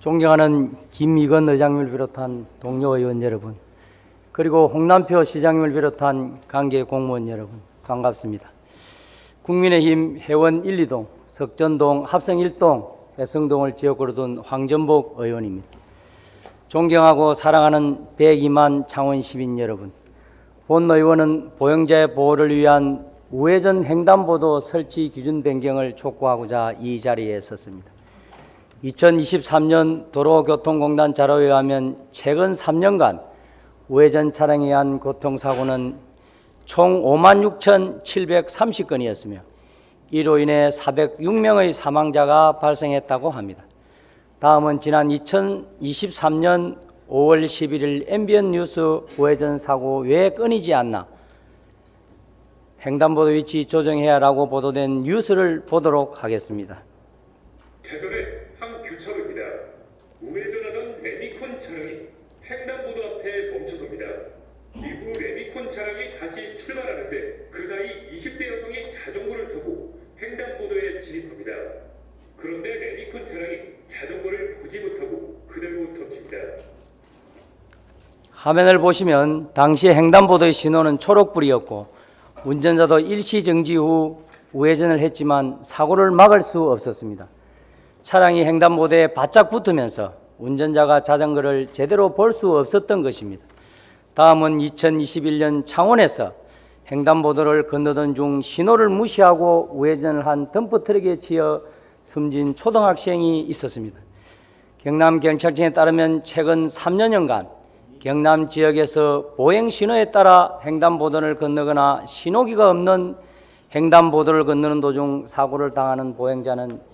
존경하는 김미건 의장님을 비롯한 동료 의원 여러분, 그리고 홍남표 시장님을 비롯한 관계 공무원 여러분, 반갑습니다. 국민의힘 회원 1, 2동, 석전동, 합성 1동, 해성동을 지역구로 둔 황전복 의원입니다. 존경하고 사랑하는 102만 창원 시민 여러분, 본 의원은 보행자의 보호를 위한 우회전 횡단보도 설치 기준 변경을 촉구하고자 이 자리에 섰습니다. 2023년 도로교통공단 자료에 의하면 최근 3년간 우회전 차량에 의한 교통사고는 총 56,730건이었으며 이로 인해 406명의 사망자가 발생했다고 합니다. 다음은 지난 2023년 5월 11일 MBN 뉴스 우회전 사고 왜 끊이지 않나, 횡단보도 위치 조정해야 라고 보도된 뉴스를 보도록 하겠습니다. 대전의 한 교차로입니다. 우회전하던 레미콘 차량이 횡단보도 앞에 멈춰섭니다. 이후 레미콘 차량이 다시 출발하는데 그 사이 20대 여성이 자전거를 타고 횡단보도에 진입합니다. 그런데 레미콘 차량이 자전거를 보지 못하고 그대로 덮칩니다. 화면을 보시면 당시 횡단보도의 신호는 초록불이었고 운전자도 일시 정지 후 우회전을 했지만 사고를 막을 수 없었습니다. 차량이 횡단보도에 바짝 붙으면서 운전자가 자전거를 제대로 볼 수 없었던 것입니다. 다음은 2021년 창원에서 횡단보도를 건너던 중 신호를 무시하고 우회전을 한 덤프트럭에 치여 숨진 초등학생이 있었습니다. 경남경찰청에 따르면 최근 3년여간 경남 지역에서 보행 신호에 따라 횡단보도를 건너거나 신호기가 없는 횡단보도를 건너는 도중 사고를 당하는 보행자는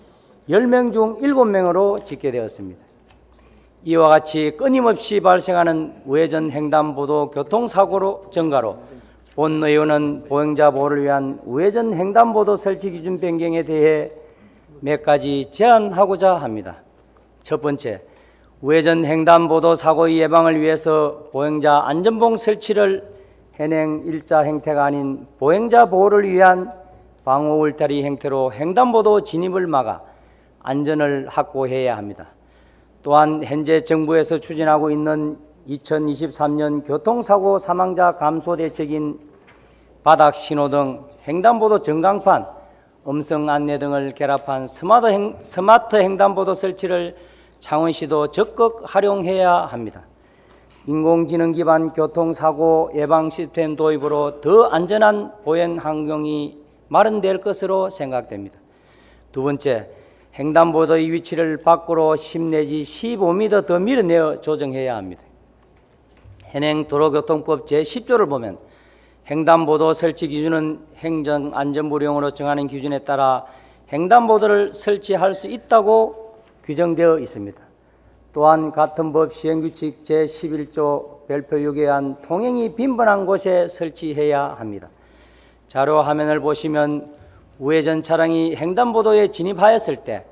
10명 중 7명으로 집계되었습니다. 이와 같이 끊임없이 발생하는 우회전 횡단보도 교통사고로 증가로 본 의원은 보행자 보호를 위한 우회전 횡단보도 설치 기준 변경에 대해 몇 가지 제안하고자 합니다. 첫 번째, 우회전 횡단보도 사고 예방을 위해서 보행자 안전봉 설치를 현행 일자 형태가 아닌 보행자 보호를 위한 방호 울타리 형태로 횡단보도 진입을 막아 안전을 확보해야 합니다. 또한 현재 정부에서 추진하고 있는 2023년 교통사고 사망자 감소 대책인 바닥 신호등, 횡단보도 전광판, 음성 안내 등을 결합한 스마트 횡단보도 설치를 창원시도 적극 활용해야 합니다. 인공지능 기반 교통사고 예방 시스템 도입으로 더 안전한 보행 환경이 마련될 것으로 생각됩니다. 두 번째, 횡단보도의 위치를 밖으로 10 내지 15m 더 밀어내어 조정해야 합니다. 현행 도로교통법 제10조를 보면 횡단보도 설치 기준은 행정안전부령으로 정하는 기준에 따라 횡단보도를 설치할 수 있다고 규정되어 있습니다. 또한 같은 법 시행규칙 제11조 별표 6에 의한 통행이 빈번한 곳에 설치해야 합니다. 자료 화면을 보시면 우회전 차량이 횡단보도에 진입하였을 때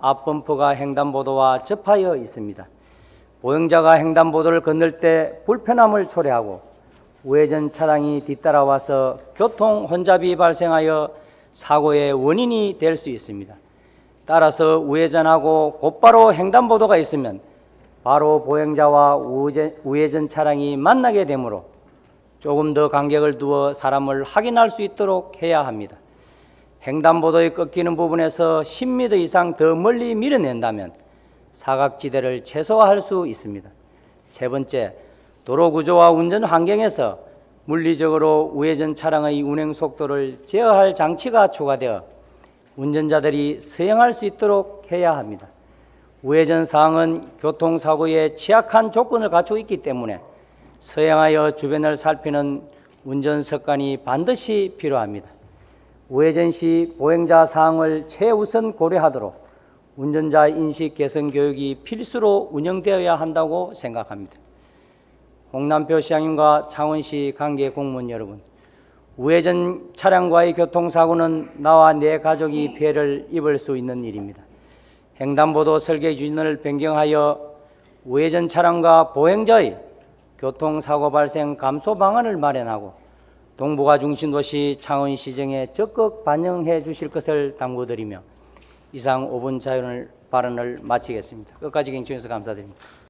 앞범퍼가 횡단보도와 접하여 있습니다. 보행자가 횡단보도를 건널 때 불편함을 초래하고 우회전 차량이 뒤따라와서 교통 혼잡이 발생하여 사고의 원인이 될 수 있습니다. 따라서 우회전하고 곧바로 횡단보도가 있으면 바로 보행자와 우회전 차량이 만나게 되므로 조금 더 간격을 두어 사람을 확인할 수 있도록 해야 합니다. 횡단보도에 꺾이는 부분에서 10m 이상 더 멀리 밀어낸다면 사각지대를 최소화할 수 있습니다. 세 번째, 도로 구조와 운전 환경에서 물리적으로 우회전 차량의 운행 속도를 제어할 장치가 추가되어 운전자들이 서행할 수 있도록 해야 합니다. 우회전 사항은 교통사고에 취약한 조건을 갖추고 있기 때문에 서행하여 주변을 살피는 운전 습관이 반드시 필요합니다. 우회전 시 보행자 사항을 최우선 고려하도록 운전자 인식 개선 교육이 필수로 운영되어야 한다고 생각합니다. 홍남표 시장님과 창원시 관계 공무원 여러분, 우회전 차량과의 교통사고는 나와 내 가족이 피해를 입을 수 있는 일입니다. 횡단보도 설계 기준을 변경하여 우회전 차량과 보행자의 교통사고 발생 감소 방안을 마련하고 동북아 중심도시 창원시정에 적극 반영해 주실 것을 당부드리며 이상 5분 자료를 발언을 마치겠습니다. 끝까지 경청해주셔서 감사드립니다.